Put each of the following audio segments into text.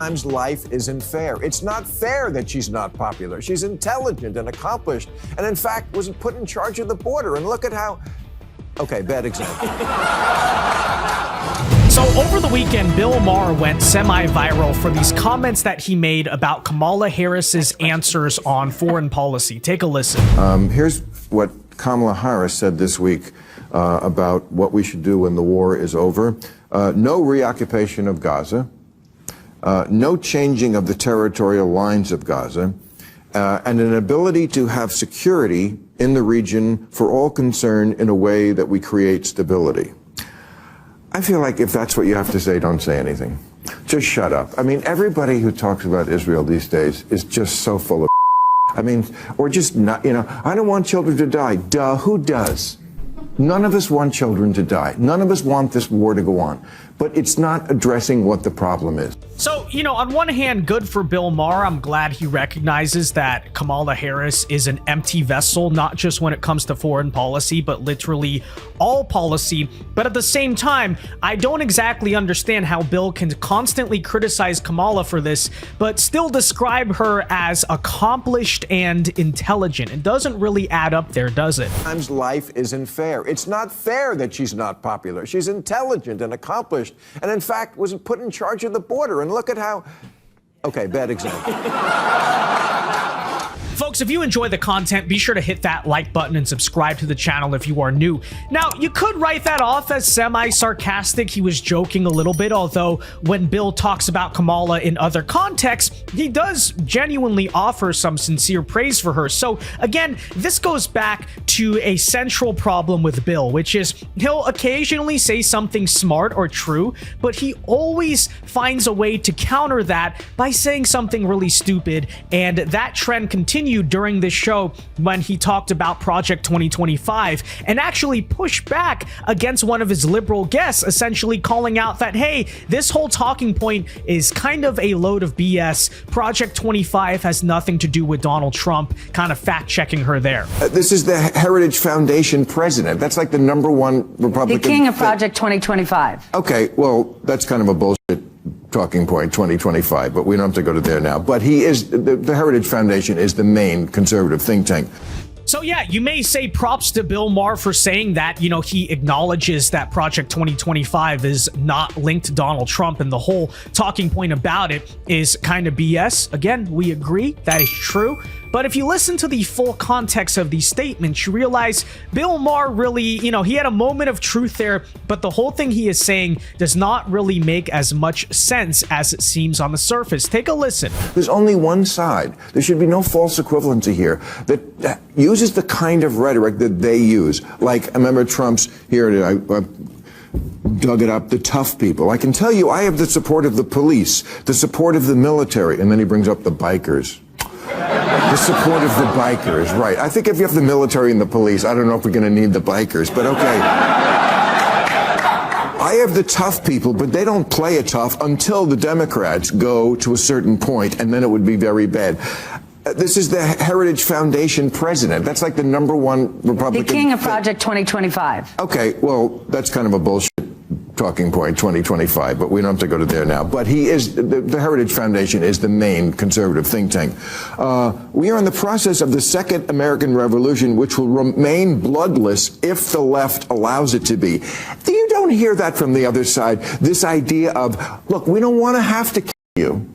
Sometimes life isn't fair. It's not fair that she's not popular. She's intelligent and accomplished, and in fact was put in charge of the border. And look at how, okay, bad example. So over the weekend, Bill Maher went semi-viral for these comments that he made about Kamala Harris's answers on foreign policy. Take a listen. Here's what Kamala Harris said this week about what we should do when the war is over. No reoccupation of Gaza. No changing of the territorial lines of Gaza, and an ability to have security in the region for all concerned in a way that we create stability. I feel like if that's what you have to say, don't say anything. Just shut up. I mean, everybody who talks about Israel these days is just so full of I mean, or just not, I don't want children to die. Duh, who does? None of us want children to die. None of us want this war to go on. But it's not addressing what the problem is. So, on one hand, good for Bill Maher. I'm glad he recognizes that Kamala Harris is an empty vessel, not just when it comes to foreign policy, but literally all policy. But at the same time, I don't exactly understand how Bill can constantly criticize Kamala for this, but still describe her as accomplished and intelligent. It doesn't really add up there, does it? Sometimes life isn't fair. It's not fair that she's not popular. She's intelligent and accomplished, and in fact was put in charge of the border. And look at how, okay, bad example. Folks, if you enjoy the content, be sure to hit that like button and subscribe to the channel if you are new. Now, you could write that off as semi-sarcastic. He was joking a little bit, although when Bill talks about Kamala in other contexts, he does genuinely offer some sincere praise for her. So again, this goes back to a central problem with Bill, which is he'll occasionally say something smart or true, but he always finds a way to counter that by saying something really stupid, and that trend continues during this show when he talked about Project 2025 and actually pushed back against one of his liberal guests, essentially calling out that, hey, this whole talking point is kind of a load of BS. Project 25 has nothing to do with Donald Trump, kind of fact-checking her there. This is the Heritage Foundation president. That's like the #1 Republican. The king of Project 2025. Okay, well, that's kind of a bullshit talking point, 2025, but we don't have to go to there now. But he is, the Heritage Foundation is the main conservative think tank. So yeah, you may say props to Bill Maher for saying that, he acknowledges that Project 2025 is not linked to Donald Trump, and the whole talking point about it is kind of BS. Again, we agree, that is true. But if you listen to the full context of these statements, you realize Bill Maher really, he had a moment of truth there, but the whole thing he is saying does not really make as much sense as it seems on the surface. Take a listen. There's only one side. There should be no false equivalency here that uses the kind of rhetoric that they use. Like, I remember Trump's, here, I dug it up, the tough people. I can tell you, I have the support of the police, the support of the military, and then he brings up the bikers. The support of the bikers, right. I think if you have the military and the police, I don't know if we're going to need the bikers, but okay. I have the tough people, but they don't play it tough until the Democrats go to a certain point, and then it would be very bad. This is the Heritage Foundation president. That's like the #1 Republican. The king of Project 2025. Okay, well, that's kind of a bullshit talking point, 2025, but we don't have to go to there now. But he is, the Heritage Foundation is the main conservative think tank. We are in the process of the second American Revolution, which will remain bloodless if the left allows it to be. You don't hear that from the other side, this idea of, look, we don't want to have to kill you.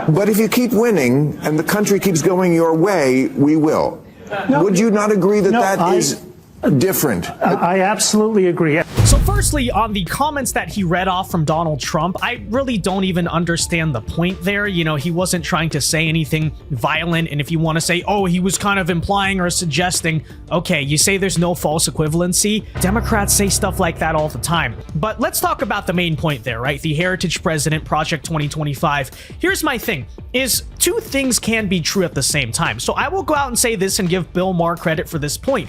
But if you keep winning and the country keeps going your way, we will. No, would you not agree that that is different? I absolutely agree. So firstly, on the comments that he read off from Donald Trump, I really don't even understand the point there. He wasn't trying to say anything violent. And if you want to say, oh, he was kind of implying or suggesting, okay, you say there's no false equivalency. Democrats say stuff like that all the time. But let's talk about the main point there, right? The Heritage President, Project 2025. Here's my thing, is two things can be true at the same time. So I will go out and say this and give Bill Maher credit for this point.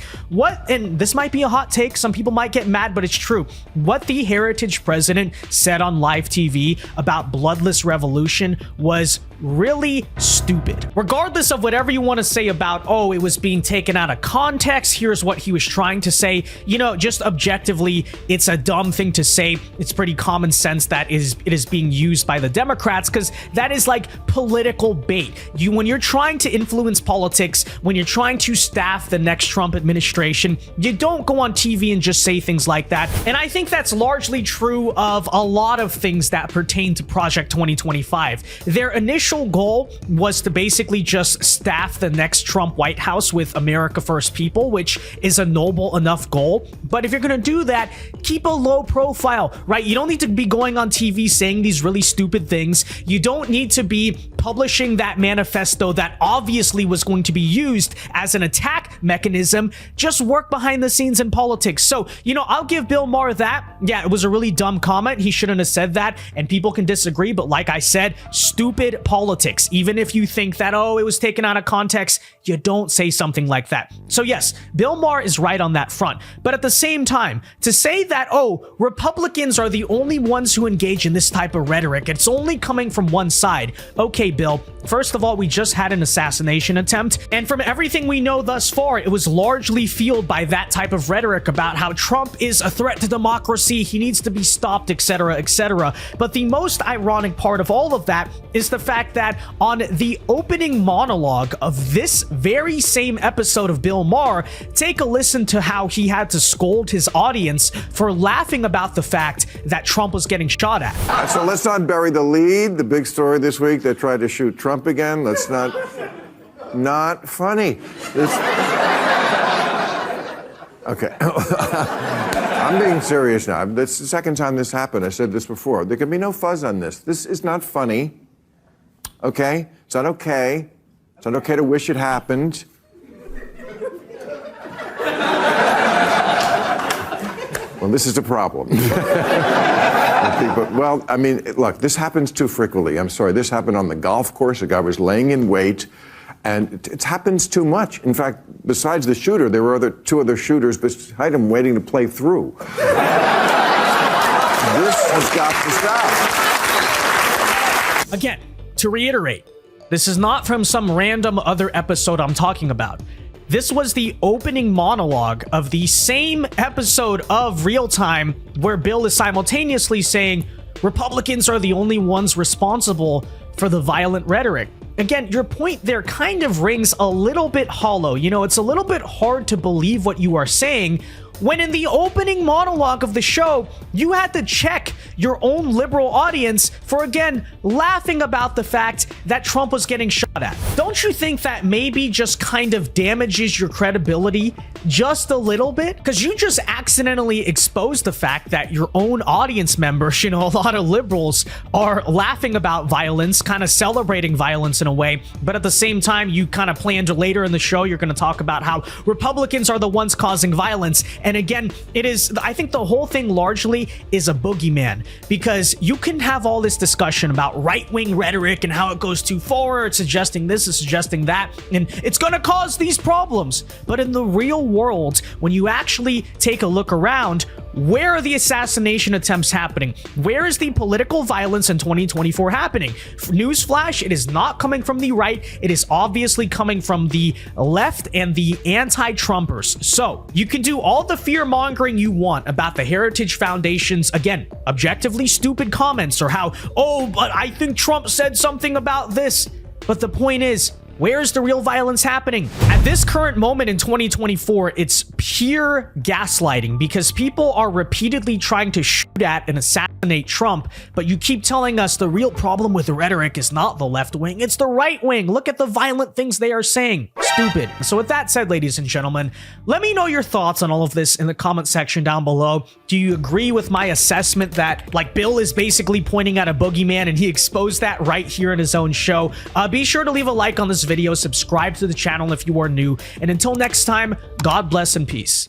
And this might be a hot take. Some people might get mad, but it's true. true. What the Heritage president said on live TV about bloodless revolution was really stupid. Regardless of whatever you want to say about, oh, it was being taken out of context, here's what he was trying to say. You know, just objectively, it's a dumb thing to say. It's pretty common sense that it is being used by the Democrats, because that is like political bait. When you're trying to influence politics, when you're trying to staff the next Trump administration, you don't go on TV and just say things like that. And I think that's largely true of a lot of things that pertain to Project 2025. Their initial goal was to basically just staff the next Trump White House with America First people, which is a noble enough goal. But if you're going to do that, keep a low profile, right? You don't need to be going on TV saying these really stupid things. You don't need to be publishing that manifesto that obviously was going to be used as an attack mechanism. Just work behind the scenes in politics. So, you know, I'll give Bill Maher that. Yeah, it was a really dumb comment. He shouldn't have said that, and people can disagree. But like I said, stupid politics. Even if you think that, oh, it was taken out of context, you don't say something like that. So yes, Bill Maher is right on that front. But at the same time, to say that, oh, Republicans are the only ones who engage in this type of rhetoric, it's only coming from one side. Okay, Bill, first of all, we just had an assassination attempt, and from everything we know thus far, it was largely fueled by that type of rhetoric about how Trump is a threat to democracy, he needs to be stopped, etc., etc. But the most ironic part of all of that is the fact that on the opening monologue of this very same episode of Bill Maher, take a listen to how he had to scold his audience for laughing about the fact that Trump was getting shot at. So let's not bury the lead. The big story this week, they tried to shoot Trump again. Let's not funny. Okay. I'm being serious now. That's the second time this happened. I said this before. There can be no fuzz on this. This is not funny. Okay? It's not okay. It's not okay to wish it happened. Well, this is a problem. Well, I mean, look, this happens too frequently. I'm sorry. This happened on the golf course. A guy was laying in wait, and it happens too much. In fact, besides the shooter, there were two other shooters beside him waiting to play through. This has got to stop. Again, to reiterate, this is not from some random other episode I'm talking about. This was the opening monologue of the same episode of Real Time where Bill is simultaneously saying Republicans are the only ones responsible for the violent rhetoric. Again, your point there kind of rings a little bit hollow. You know, it's a little bit hard to believe what you are saying when in the opening monologue of the show, you had to check your own liberal audience for, again, laughing about the fact that Trump was getting shot at. Don't you think that maybe just kind of damages your credibility just a little bit? Because you just accidentally exposed the fact that your own audience members, you know, a lot of liberals are laughing about violence, kind of celebrating violence in a way, but at the same time, you kind of planned later in the show, you're going to talk about how Republicans are the ones causing violence. And again, it is, I think the whole thing largely is a boogeyman, because you can have all this discussion about right-wing rhetoric and how it goes too far, it's suggesting this, is suggesting that, and it's going to cause these problems. But in the real world, when you actually take a look around, where are the assassination attempts happening? Where is the political violence in 2024 happening? Newsflash, it is not coming from the right. It is obviously coming from the left and the anti-Trumpers. So you can do all the fear-mongering you want about the Heritage Foundation's, again, objectively stupid comments, or how, oh, but I think Trump said something about this. But the point is, where's the real violence happening? At this current moment in 2024, it's pure gaslighting, because people are repeatedly trying to shoot at and assassinate Trump, but you keep telling us the real problem with the rhetoric is not the left wing, it's the right wing. Look at the violent things they are saying. Stupid. So with that said, ladies and gentlemen, let me know your thoughts on all of this in the comment section down below. Do you agree with my assessment that, like, Bill is basically pointing at a boogeyman and he exposed that right here in his own show? Be sure to leave a like on this video, subscribe to the channel if you are new, and until next time, God bless and peace.